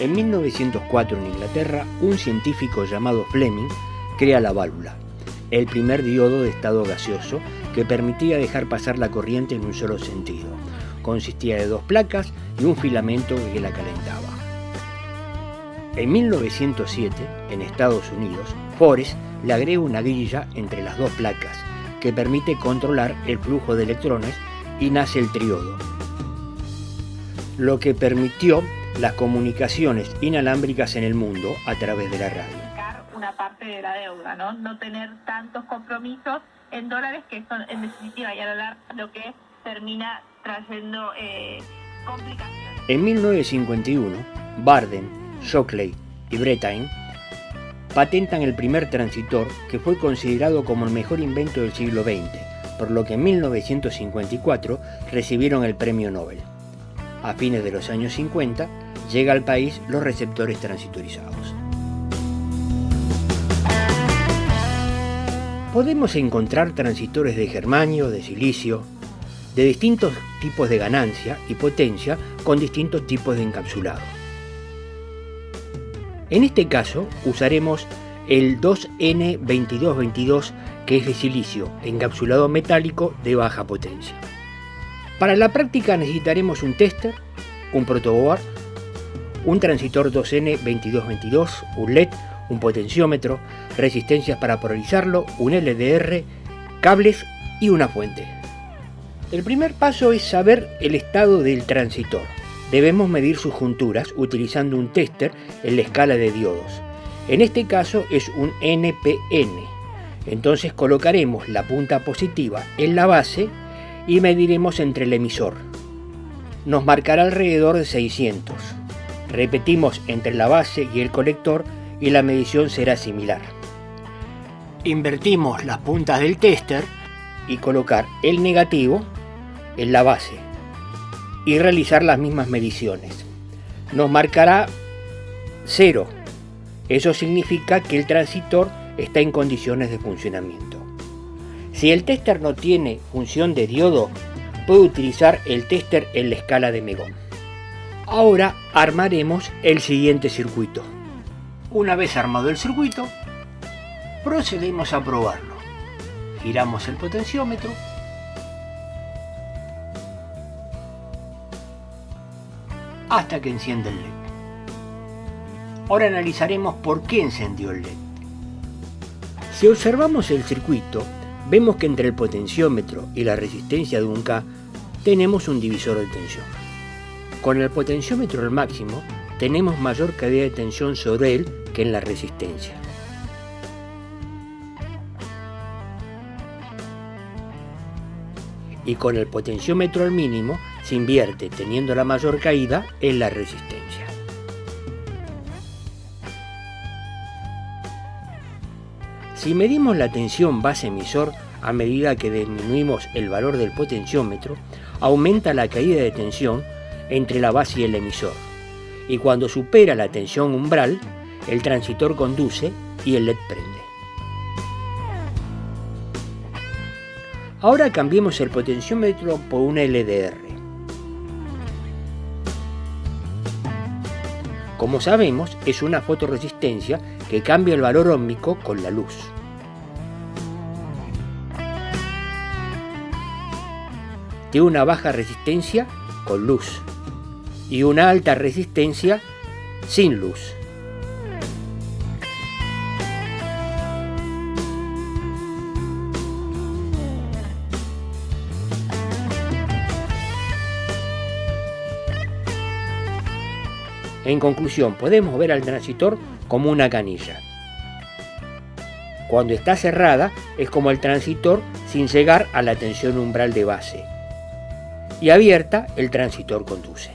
En 1904 en Inglaterra, un científico llamado Fleming crea la válvula, el primer diodo de estado gaseoso que permitía dejar pasar la corriente en un solo sentido. Consistía de dos placas y un filamento que la calentaba. En 1907, en Estados Unidos, Forest le agrega una grilla entre las dos placas que permite controlar el flujo de electrones y nace el triodo, lo que permitió las comunicaciones inalámbricas en el mundo a través de la radio. Una parte de la deuda, no tener tantos compromisos en dólares que son en definitiva y a la larga lo que termina trayendo complicaciones. En 1951, Barden, Shockley y Brettain patentan el primer transistor que fue considerado como el mejor invento del siglo XX, por lo que en 1954 recibieron el premio Nobel. A fines de los años 50 llega al país los receptores transistorizados. Podemos encontrar transistores de germanio, de silicio, de distintos tipos de ganancia y potencia con distintos tipos de encapsulado. En este caso usaremos el 2N2222, que es de silicio, encapsulado metálico de baja potencia. Para la práctica necesitaremos un tester, un protoboard, un transistor 2N2222, un LED, un potenciómetro, resistencias para polarizarlo, un LDR, cables y una fuente. El primer paso es saber el estado del transistor. Debemos medir sus junturas utilizando un tester en la escala de diodos. En este caso es un NPN. Entonces colocaremos la punta positiva en la base y mediremos entre el emisor. Nos marcará alrededor de 600. Repetimos entre la base y el colector y la medición será similar. Invertimos las puntas del tester y colocar el negativo en la base y realizar las mismas mediciones. Nos marcará 0. Eso significa que el transistor está en condiciones de funcionamiento. Si el tester no tiene función de diodo, puede utilizar el tester en la escala de Megón. Ahora armaremos el siguiente circuito. Una vez armado el circuito, procedemos a probarlo. Giramos el potenciómetro hasta que enciende el LED. Ahora analizaremos por qué encendió el LED. Si observamos el circuito, vemos que entre el potenciómetro y la resistencia de un K tenemos un divisor de tensión. Con el potenciómetro al máximo, tenemos mayor caída de tensión sobre él que en la resistencia. Y con el potenciómetro al mínimo se invierte, teniendo la mayor caída en la resistencia. Si medimos la tensión base-emisor a medida que disminuimos el valor del potenciómetro, aumenta la caída de tensión entre la base y el emisor. Y cuando supera la tensión umbral, el transistor conduce y el LED prende. Ahora cambiemos el potenciómetro por un LDR. Como sabemos, es una fotorresistencia que cambia el valor óhmico con la luz. Tiene una baja resistencia con luz y una alta resistencia sin luz. En conclusión, podemos ver al transistor como una canilla. Cuando está cerrada es como el transistor sin llegar a la tensión umbral de base. Y abierta, el transistor conduce.